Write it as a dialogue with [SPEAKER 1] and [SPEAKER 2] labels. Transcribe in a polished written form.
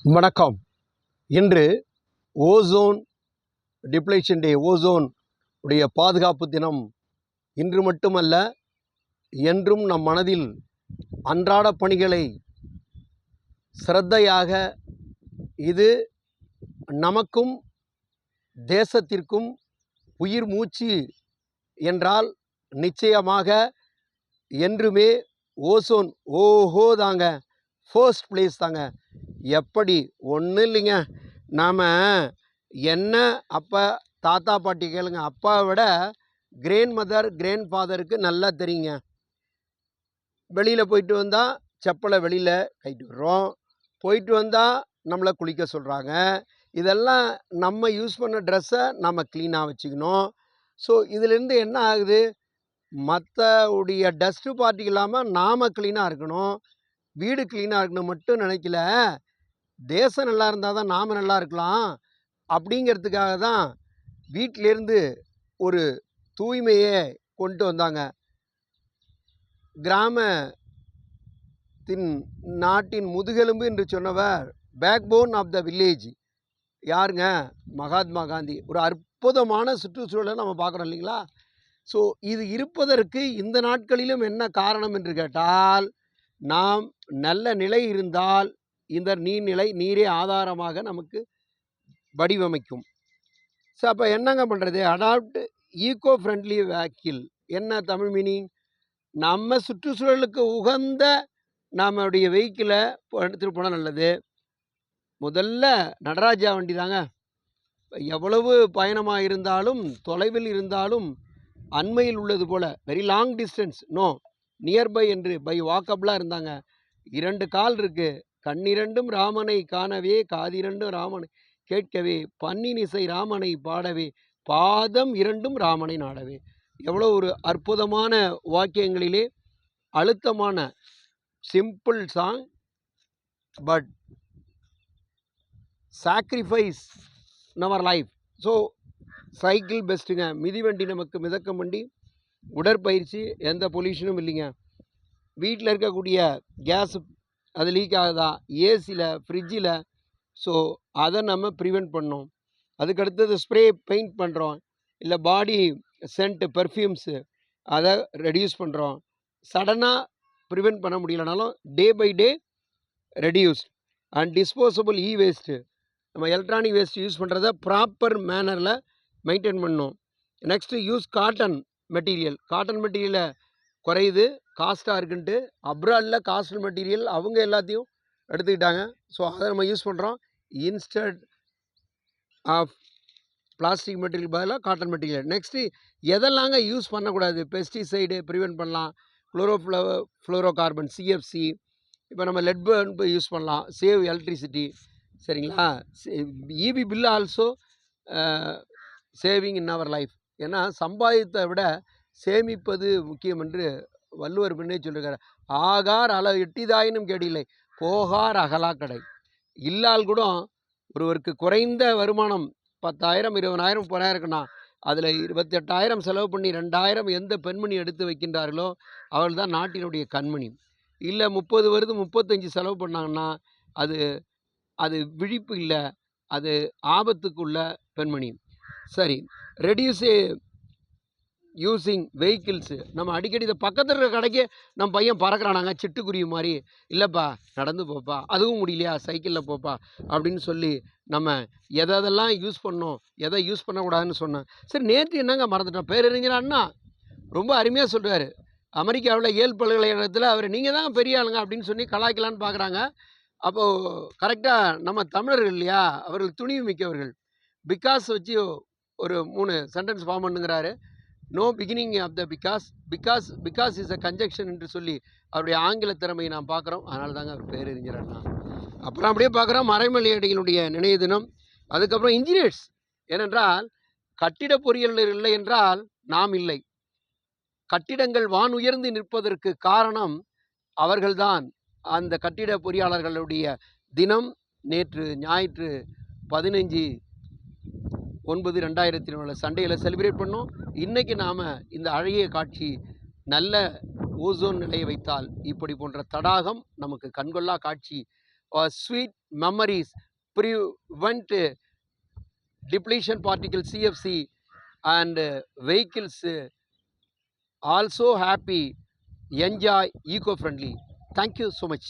[SPEAKER 1] வணக்கம். இன்று ozone depletion டே, ozone உடைய பாதுகாப்பு தினம். இன்று மட்டுமல்ல, என்றும் நம் மனதில் அன்றாட பணிகளை சிரத்தையாக, இது நமக்கும் தேசத்திற்கும் உயிர் மூச்சு என்றால் நிச்சயமாக என்றுமே ஓசோன் தாங்க, ஃபர்ஸ்ட் பிளேஸ் தாங்க. எப்படி ஒன்றும் இல்லைங்க, நாம் என்ன அப்பா தாத்தா பாட்டி கேளுங்க, அப்பாவை விட கிராண்ட் மதர் கிராண்ட் ஃபாதருக்கு நல்லா தெரியுங்க. வெளியில் போயிட்டு வந்தால் செப்பலை வெளியில் கைட்டு விடுறோம், போயிட்டு வந்தால் நம்மளை குளிக்க சொல்கிறாங்க. இதெல்லாம் நம்ம யூஸ் பண்ண ட்ரெஸ்ஸை நம்ம க்ளீனாக வச்சுக்கணும். ஸோ இதிலேருந்து என்ன ஆகுது, மற்ற உடைய டஸ்ட்டு பார்ட்டிகள் இல்லாமல் நாம் க்ளீனாக இருக்கணும், வீடு க்ளீனாக இருக்கணும் மட்டும் நினைக்கல, தேசம் நல்லா இருந்தால் தான் நாம் நல்லா இருக்கலாம். அப்படிங்கிறதுக்காக தான் வீட்டிலேருந்து ஒரு தூய்மையை கொண்டு வந்தாங்க. கிராமத்தின் நாட்டின் முதுகெலும்பு என்று சொன்னவர், பேக்போன் ஆஃப் த வில்லேஜ் யாருங்க? மகாத்மா காந்தி. ஒரு அற்புதமான சுற்றுச்சூழலை நம்ம பார்க்குறோம் இல்லைங்களா? ஸோ இது இருப்பதற்கு இந்த நாட்களிலும் என்ன காரணம் என்று கேட்டால், நாம் நல்ல நிலை இருந்தால் இந்த நீர்நிலை, நீரே ஆதாரமாக நமக்கு வடிவமைக்கும். ஸோ அப்போ என்னங்க பண்ணுறது? Adopt eco friendly vehicle. என்ன தமிழ் மீனிங்? நம்ம சுற்றுச்சூழலுக்கு உகந்த நம்மளுடைய வெஹிக்கிளை எடுத்துகிட்டு போனால் நல்லது. முதல்ல நடராஜா வண்டி தாங்க. எவ்வளவு பயணமாக இருந்தாலும், தொலைவில் இருந்தாலும், அண்மையில் உள்ளது போல் very long distance no, nearby என்று பை வாக்கபிளாக இருந்தாங்க. 2 கால் இருக்குது, கண்ணிரண்டும் ராமனை காணவே, காதிரண்டும் ராமனை கேட்கவே, பன்னினிசை ராமனை பாடவே, பாதம் 2 ராமனை நாடவே. எவ்வளோ ஒரு அற்புதமான வாக்கியங்களிலே அழுத்தமான simple song, but sacrifice our life. So cycle பெஸ்ட்டுங்க. மிதிவண்டி நமக்கு மிதக்கும் வண்டி. உடற்பயிற்சி, எந்த பொல்யூஷனும் இல்லைங்க. வீட்டில் இருக்கக்கூடிய கேஸ் அது லீக் ஆகுதா, ஏசியில், ஃப்ரிட்ஜில், ஸோ அதை நம்ம ப்ரிவெண்ட் பண்ணோம். அதுக்கடுத்தது ஸ்ப்ரே பெயிண்ட் பண்ணுறோம், இல்லை பாடி சென்ட் பெர்ஃப்யூம்ஸு அதை ரெடியூஸ் பண்ணுறோம். சடனாக ப்ரிவெண்ட் பண்ண முடியலனாலும் day by day reduce. And disposable waste, நம்ம எலக்ட்ரானிக் வேஸ்ட் யூஸ் பண்ணுறத ப்ராப்பர் மேனரில் மெயின்டைன் பண்ணணும். Next use cotton material. Cotton மெட்டீரியலை குறையுது, காஸ்ட்டாக இருக்குன்ட்டு அப்ராடில் காஸ்ட் மெட்டீரியல் அவங்க எல்லாத்தையும் எடுத்துக்கிட்டாங்க. ஸோ அதை நம்ம யூஸ் பண்ணுறோம். இன்ஸ்டட் ஆஃப் பிளாஸ்டிக் மெட்டீரியல் பதிலாக காட்டன் மெட்டீரியல். நெக்ஸ்ட்டு எதெல்லாங்க யூஸ் பண்ணக்கூடாது? பெஸ்டிசைடு ப்ரிவெண்ட் பண்ணலாம், ஃப்ளோரோ கார்பன் சிஎஃப்சி. இப்போ நம்ம லெட் பல்பு யூஸ் பண்ணலாம், சேவ் எலக்ட்ரிசிட்டி. சரிங்களா? EB bill also saving in our life. ஏன்னா சம்பாதித்தை விட சேமிப்பது முக்கியம் என்று வள்ளுவர் முன்னே சொல்லியிருக்கார். ஆகார் அள எட்டிதாயினும் கேடில்லை, போகார் அகலா கடை. இல்லால் கூட ஒருவருக்கு குறைந்த வருமானம் 10,000 20,000 30,000 இருக்குன்னா அதில் 28,000 செலவு பண்ணி 2,000 எந்த பெண்மணி எடுத்து வைக்கின்றார்களோ அவள் தான் நாட்டினுடைய கண்மணி. இல்லை 30 வருது 35 செலவு பண்ணாங்கன்னா அது விழிப்பு இல்லை, அது ஆபத்துக்குள்ள பெண்மணி. சரி, ரெடியூஸ் யூஸிங் வெஹிக்கிள்ஸு. நம்ம அடிக்கடி இதை பக்கத்தில் இருக்கிற கடைக்கே நம்ம பையன் பறக்கிறானாங்க சிட்டுக்குருவி மாதிரி. இல்லைப்பா நடந்து போப்பா, அதுவும் முடியலையா சைக்கிளில் போப்பா அப்படின்னு சொல்லி நம்ம எதெல்லாம் யூஸ் பண்ணோம், எதை யூஸ் பண்ணக்கூடாதுன்னு சொன்னேன். சரி, நேற்று என்னங்க மறந்துட்டோம், பேரறிஞர் அண்ணா ரொம்ப அருமையாக சொல்கிறார். அமெரிக்காவில் ஏல் பல்கலைக்கழகத்தில் அவர் நீங்கள் தான் பெரிய ஆளுங்க அப்படின்னு சொல்லி கலாய்க்கலான்னு பார்க்குறாங்க. அப்போது கரெக்டாக நம்ம தமிழர்கள் இல்லையா, அவர்கள் துணிவு மிக்கவர்கள். பிகாஸ் வச்சு ஒரு 3 சென்டென்ஸ் ஃபார்ம் பண்ணுங்கிறாரு. No beginning of the because is a conjunction என்று சொல்லி அவருடைய ஆங்கில திறமையை நாம் பார்க்குறோம். அதனால தாங்க அவர் பேரறிஞர் அண்ணா. அப்புறம் அப்படியே பார்க்குறோம் மறைமலையடிகளுடைய நினைவு தினம். அதுக்கப்புறம் இன்ஜினியர்ஸ். ஏனென்றால் கட்டிட பொறியியல் இல்லை என்றால் நாம் இல்லை. கட்டிடங்கள் வான் உயர்ந்து நிற்பதற்கு காரணம் அவர்கள்தான். அந்த கட்டிட பொறியாளர்களுடைய தினம் நேற்று ஞாயிற்று 15/9/2004 சண்டேயில் செலிப்ரேட் பண்ணோம். இன்றைக்கி நாம் இந்த அழகிய காட்சி, நல்ல ஓசோன் நிலையை வைத்தால் இப்படி போன்ற தடாகம் நமக்கு கண்கொள்ளா காட்சி sweet memories, prevent depletion particle CFC, and vehicles also happy, enjoy, eco-friendly. Thank you so much.